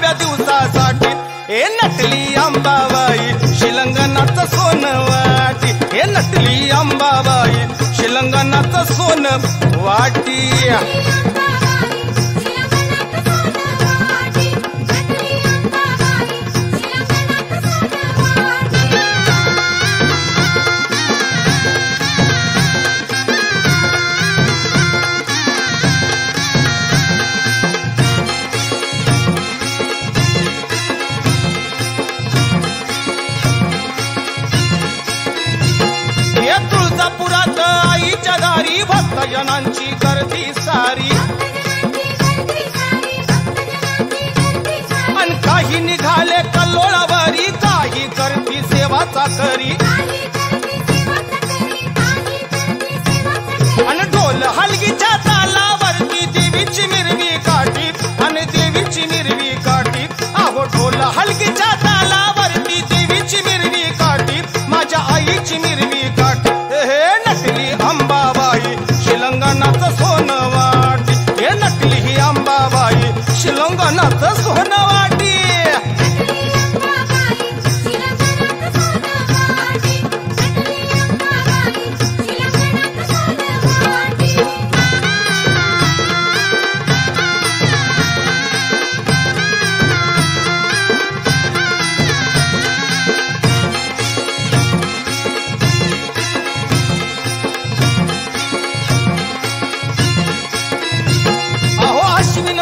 10व्या दिवसासाठी हे नटली अंबाबाई शिलंगणाचं सोनं वाटी हे नटली अंबाबाई शिलंगणाचं सोनं वाटी तुळजापुरात आईच्या दारी भक्तजनांची गर्दी सारी अन काही निघाले कल्लोळावरी काही करती सेवा चाकरी अन ढोल हलगीच्या तालावरती देवीची मिरवी काठी आणि देवीची मिरवी काठी अहो ढोल हलगीच्या तालावरती देवीची मिरवी काठी माझ्या आईची मिरवी काठी हे नटली अंबाबाई शिलंगणाचं सोनं वाटी हे नटली ही अंबाबाई शिलंगणाचं सोनं वाटी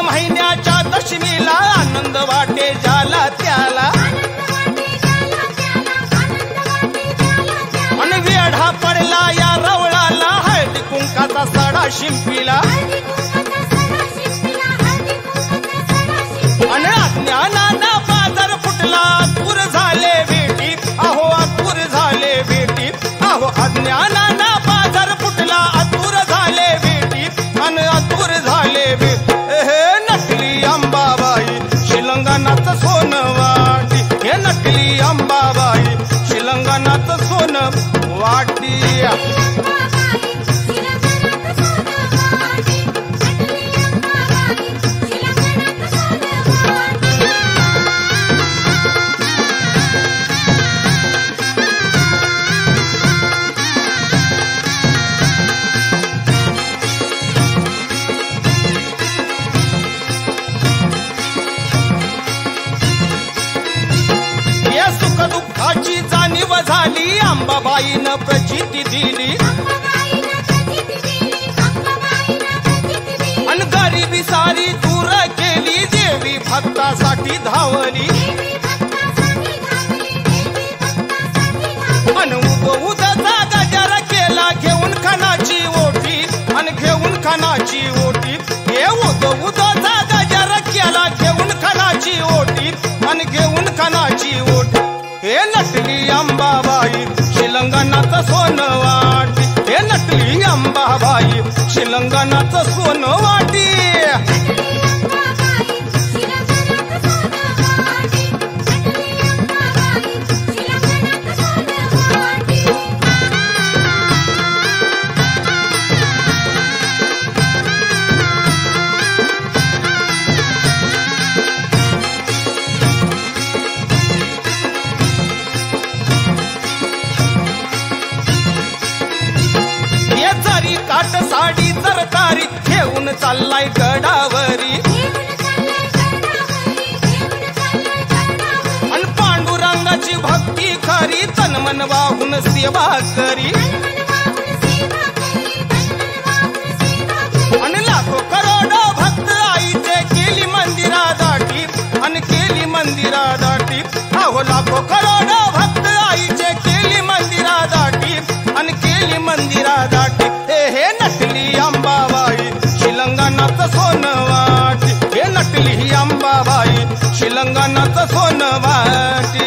महिन्याच्या दशमीला आनंद वाटे झाला त्याला आणि वेढा पडला या रवळाला हळदी कुंकाचा सडा शिंपीला आणि अज्ञानाना बाजार फुटला अतुर झाले भेटी अहो अतुर झाले भेटी अहो अज्ञानाना बाजार फुटला अतुर झाले भेटी आणि अतुर झाले भेटी अंबाबाई शिलंगणाचं सोनं वाटी हे नटली अंबाबाई शिलंगणाचं सोनं वाटी दुःखाची जाणीव झाली अंबाबाईनं प्रचिती दिली अन गरिबी सारी दूर केली देवी भक्तासाठी धावली अन उदचा गजर केला घेऊन खानाची ओटी अन घेऊन खानाची ओटी हे उदचा गजर केला घेऊन खानाची ओटी अन घेऊन खानाची ओटी हे नटली अंबाबाई शिलंगणाचं सोनं वाटी हे नटली अंबाबाई शिलंगणाचं सोनं वाटी काट साडी तरकारी घेऊन चाललाय गडावरी अन पांडुरंगाची भक्ती खरी तनमन वाहून सेवा करी अन लाखो करोडो भक्त आईचे केली मंदिरा दाटी अन केली मंदिरा दाटी अहो लाखो करोडो भक्त आईचे केली मंदिरा दाटी अन केली मंदिरा दाटी हे नटली अंबाबाई शिलंगणाचं सोनं वाटी हे नटली ही अंबाबाई शिलंगणाचं सोनं वाटी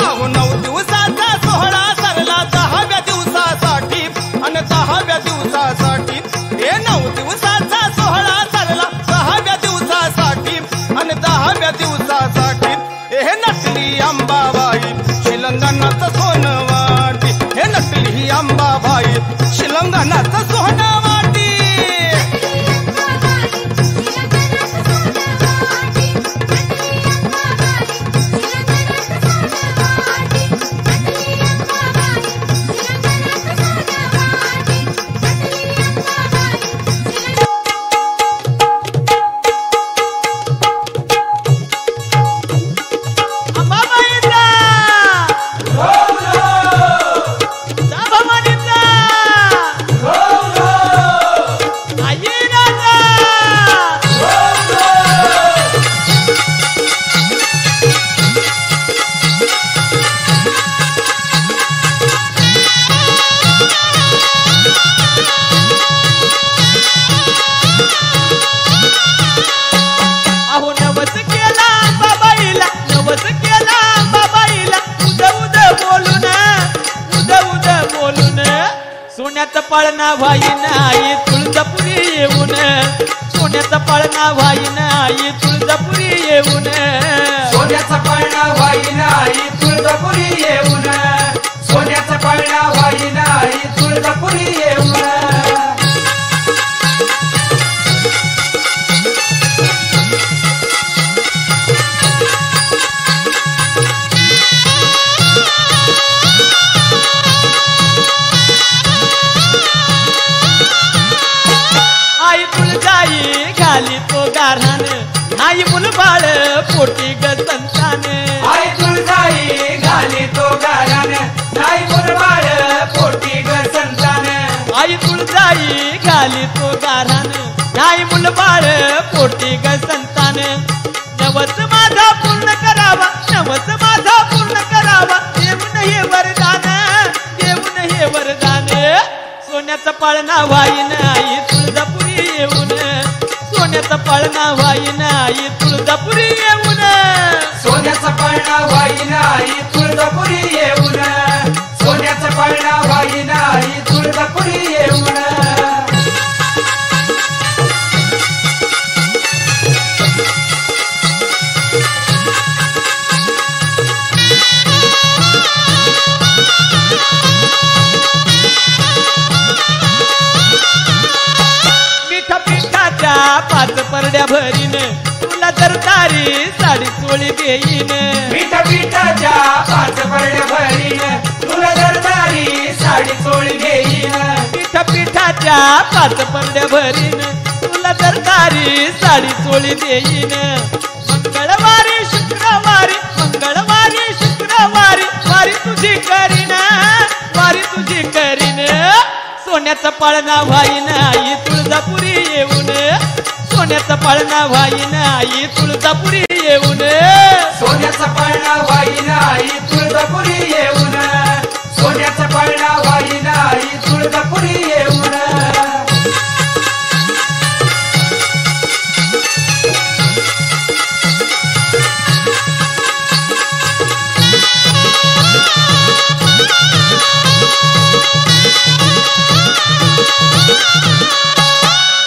अहो 9 दिवसाचा सोहळा सरला 10व्या दिवसासाठी आणि 10व्या दिवसासाठी हे 9 दिवसाचा सोहळा सरला 10व्या दिवसासाठी आणि 10व्या दिवसासाठी हे नटली अंबाबाई शिलंगणाचं सोनं वाटी हे नटली ही अंबाबाई पाळणा व्हाईन आई तुळजापुरी येऊन सोन्याचा पाळणा व्हाईन आई तुळजापुरी येऊन सोन्याचा पाळणा व्हाईन आई तुळजापुरी येऊन सोन्याचा पाळणा व्हाईन आई तुळजापुरी येऊन आई तुळजाई घाली तो गारहान आई मुलबाळ पोटी ग संतान आई तुळजाई घाली तो गारान नाही मुलबाळ पोटी ग संतान आई तुळजाई घाली तो गारहान आई मुलबाळ पोटी ग संतान नवस माझा पूर्ण करावा नवस माझा पूर्ण करावा देऊन हे वरदान देऊन हे वरदान सोन्याचा पाळणा व्हाईन आई तुळजापुरी येऊन सोन्याचा पाळणा व्हाईन आई तुळजापुरी येऊन सोन्याचा पाळणा व्हाईन आई तुळजापुरी येऊन सोन्याचा पाळणा व्हाईन आई तुळजापुरी येऊन मिठा पिठाच्या पाच परड्या भरीन तुला दरदारी साडी चोळी देईन मिठा पिठाच्या पाच परड्या भरीन तुला दरदारी साडी चोळी घेईन मिठा पिठाच्या पाच परड्या भरीन तुला दरदारी साडी चोळी देईन मंगळवारी शुक्रवारी वारी तुझी करीन वारी तुझी करीन सोन्याचा पाळणा व्हाईन आई तुळजापुरी येऊन सोन्याचा पाळणा व्हाईन आई तुळजापुरी येऊन सोन्याचा पाळणा व्हाईन आई तुळजापुरी येऊन सोन्याचा पाळणा व्हाईन आई तुळजापुरी येऊन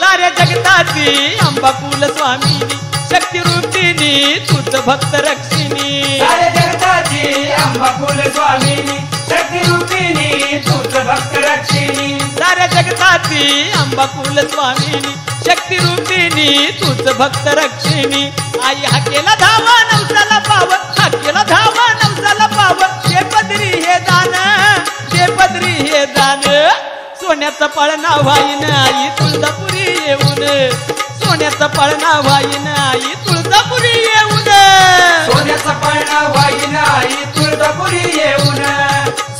साऱ्या जगताची अंबा कुल स्वामिनी शक्ती रूपिणी तुझ भक्त रक्षिणी साऱ्या जगताची अंबा कुल स्वामिनी शक्ती रूपिणी तूच भक्त रक्षिणी साऱ्या जगताची अंबा कुल स्वामिनी शक्ती रूपिणी तुझ भक्त रक्षिणी आई हा केला धावा नवसाला पाव हा केला धावा नवसाला पाव हे पदरी हे दान हे पदरी हे दान सोन्याचा पाळणा व्हाईन आई तुळजापुरी येऊन सोन्याचा पाळणा व्हाईन आई तुळजापुरी येऊन सोन्याचा पाळणा व्हाईन आई तुळजापुरी येऊन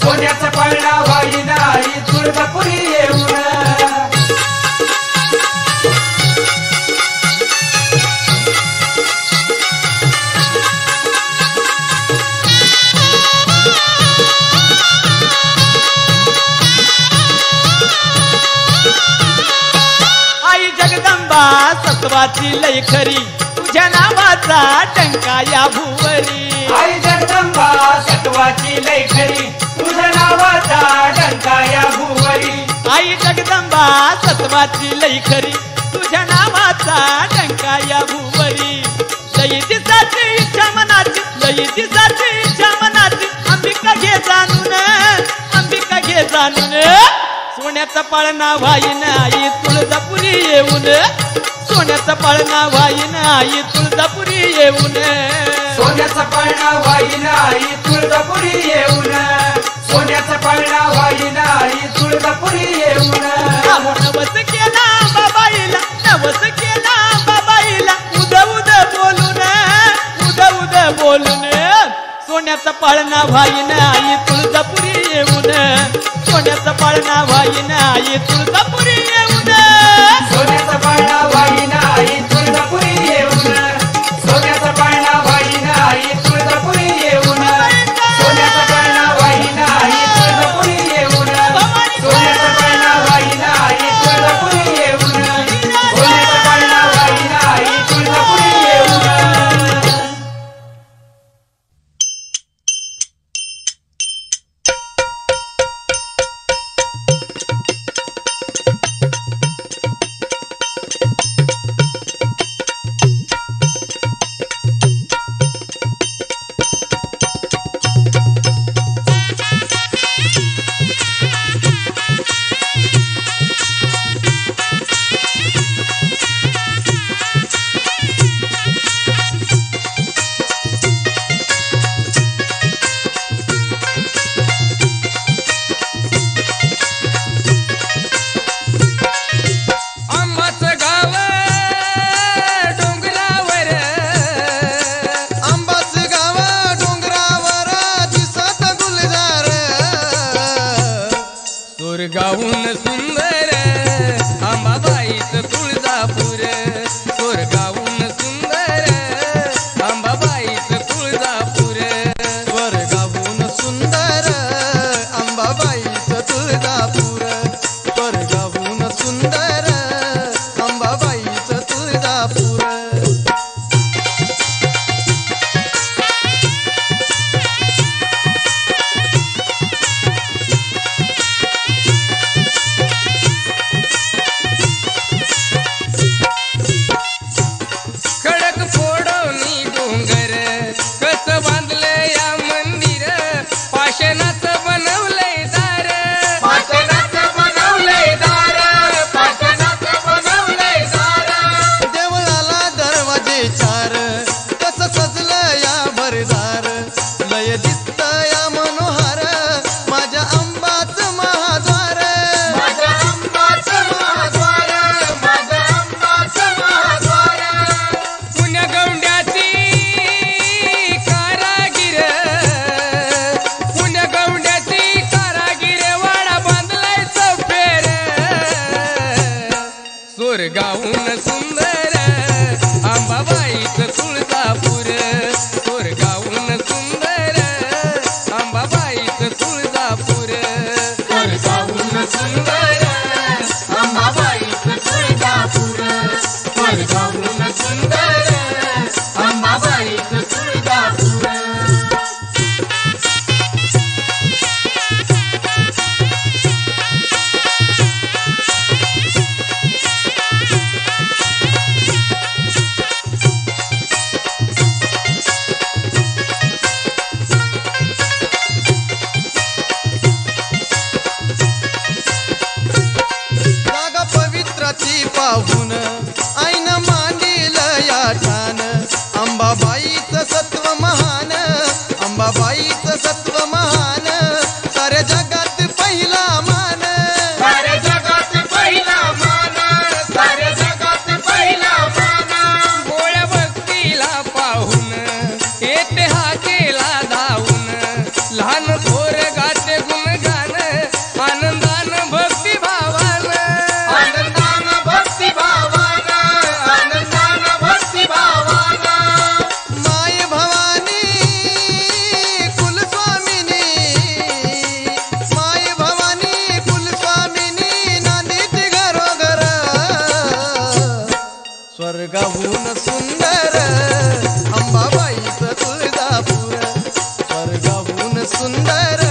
सोन्याचा पाळणा व्हाईन आई तुळजापुरी येऊन आई जगदंबा सत्वाची लय खरी तुझ्या नावाचा टंका या भुवरी आई जगदंबा सत्वाची लय खरी तुझ्या नावाचा डंका या भुवरी आई जगदंबा सत्वाची लय खरी तुझ्या नावाचा टंका या भुवरी लई दिसाची इच्छा मनाची लई दिसाची इच्छा मनाची अंबिका घे जाणून अंबिका घे जाणून सोन्याचा पाळणा व्हाईन आई तुळजापुरी येऊन सोन्याचा पाळणा व्हाईन आई तुळजापुरी येऊन सोन्याचा पाळणा व्हाईन आई तुळजापुरी येऊन सोन्याचा पाळणा व्हाईन आई तुळजापुरी येऊन नवस केला बाबाईला नवस केला बाबाईला उद बोलून सोन्याचा पाळणा व्हाईन आई तुळजापुरी येऊन सोन्याचा पाळणा व्हाईन आई तुळजापुरी येऊन सोन्याचा पाळणा व्हाईन आई तुळजापुरी येऊन सोन्याचा पाळणा व्हाईन आई तुळजापुरी येऊन सोन्याचा पाळणा व्हाईन आई तुळजापुरी येऊन सोन्याचा पाळणा व्हाईन आई तुळजापुरी येऊन सोन्याचा पाळणा व्हाईन आई तुळजापुरी येऊन खडक फोडवणी डोंगर कस बांधलंय या मंदिर पाषाणाचं बनवलंय दार पाषाणाचं बनवलंय दार पाषाणाचं बनवलंय दार देवळाला दरवाजे चार कस सजलं या भरदार लय दिसत या मनोहार माझ्या अंबाचं महाद्वार माझ्या अंबाचं महाद्वार माझ्या अंबाचं महाद्वार पुण्या गौंड्याची कारागीर पुण्या गौंड्याची कारागीर वाडा बांधलाय चौफेर सोरगावून सुंदर अंबाबाईचं तुळजापूर सोरगावून सुंदर अंबाबाईचं तुळजापूर परगावून सुंदर अंबाबाईचं तुळजापूर परगावून सुंदर अंबाबाईचं तुळजापूर जागा पवित्राची पाहून आईन मांडील या ठाण अंबाबाईचं सत्व महान अंबाबाईचं सत्व महान साऱ्या जगात पहिला मान साऱ्या जगात पहिला मान साऱ्या जगात पहिला मान गोळ्या भक्तीला पाहून येते हा केला धावून लहान थोर गाते गुणगान आनंदान भक्ती भावान आनंदान भक्ती भावान आनंदान भक्ती भावान माय भवानी कुलस्वामिनी माय भवानी कुलस्वामिनी नांदीची घरोघर स्वर्गाहून सुंदर अंबाबाईचं तुळजापूर स्वर्गाहून सुंदर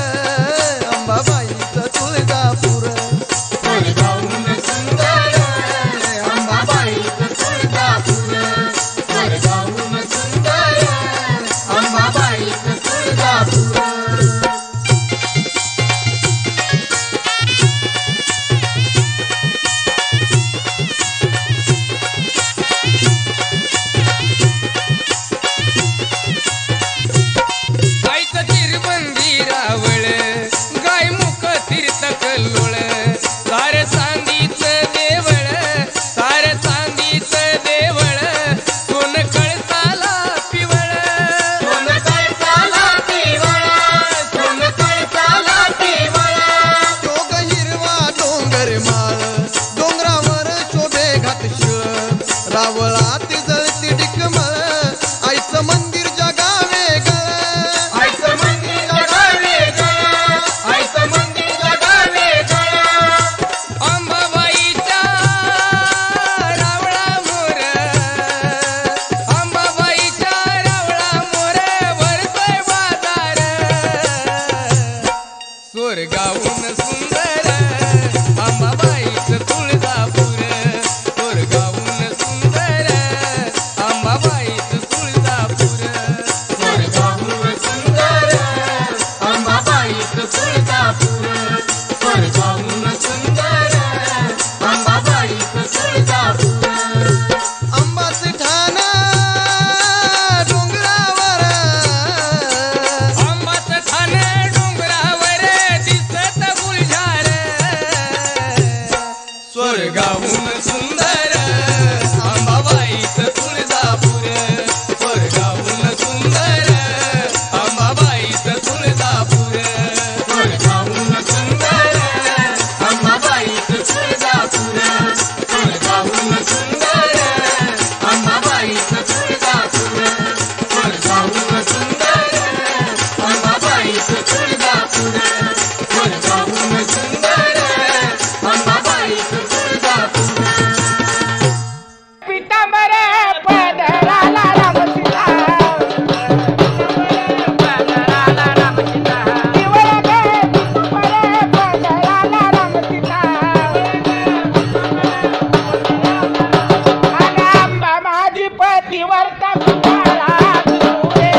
अंबाबाईचं तुळजापूर परगावून सुंदर अंबाबाईचं तुळजापूर परगावून सुंदर अंबाबाईचं तुळजापूर ज्योतीवरचा तुम्हाला दुरे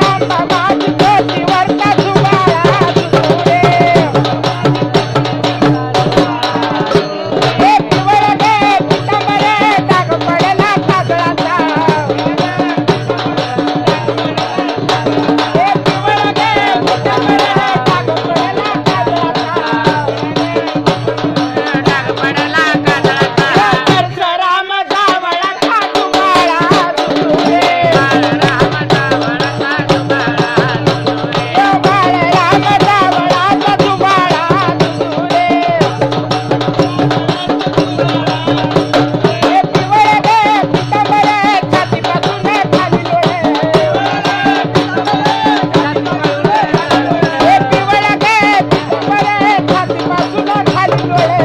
अंबाबाई ज्योतीवरचा तुम्हाला दुरे हे पिवळं गे पितांबरे डाग पडला काजळाचा हे पिवळं गे पितांबरे डाग पडला काजळाचा परशुराम जावळाचा तुम्हाला दुरे बाळराम जावळाचा तुम्हाला दुरे हे पिवळं गे पितांबरे छातीपासून खाली लोळे हे पिवळं गे पितांबरे छातीपासून खाली लोळे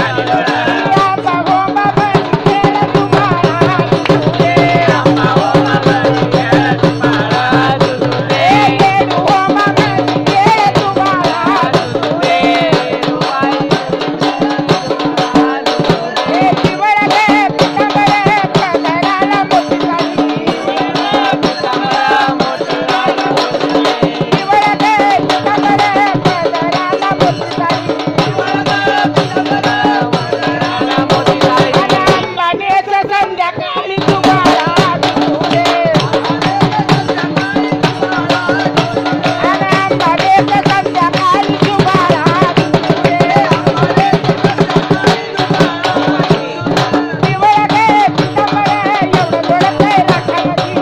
आंबा गोंबा बनी खेळ तुम्हाला दुरे हे गेडू गोंबा बनी खेळ तुम्हाला दुरे हे पिवळं गे पितांबरे पदराला मोठी झाली पिवळं गे पितांबरे पदराला मोठी झाली अंबानेचं संध्याकाळी तुम्हाला दुरे अंबानेचं संध्याकाळी तुम्हाला दुरे पिवळं गे पितांबरे एवढं लोळतंय राखामध्ये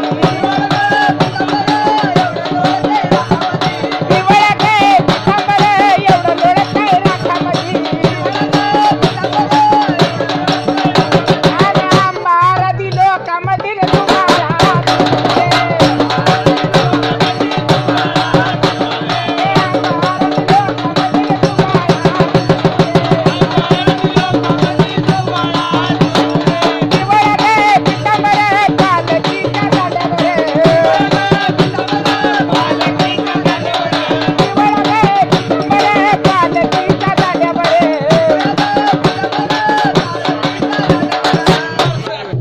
पिवळं गे पितांबरे एवढं लोळतंय राखामध्ये आणि आंबारा दिलो कामधीर तुम्हाला दुरे पिवळं गे पितांबरे पालखीच्या गाड्यावर पिवळं गे पितांबरे पालखीच्या गाड्यावर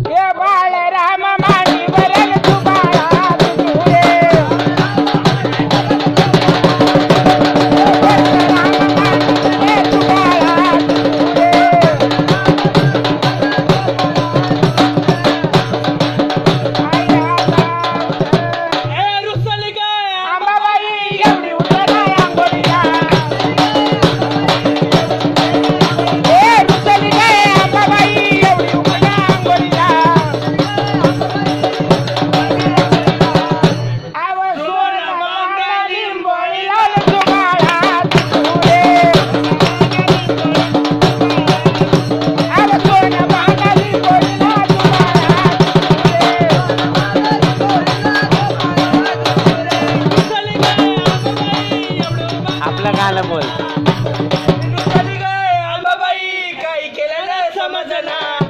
हे बाळराम मांडीवर तुम्हाला दुरे परशुराम मांडीवर तुम्हाला दुरे अंबाबाई एवढी उतरा आंघोळीला हे रुसली गे अंबाबाई एवढी उतरा आंघोळीला आव सोन मांडा लिंबोळीला तुम्हाला दुरे आव सोन मांडा लिंबोळीला तुम्हाला आपलं गाणं बोल रुसली गे अंबाबाई काही केलं नाही समजना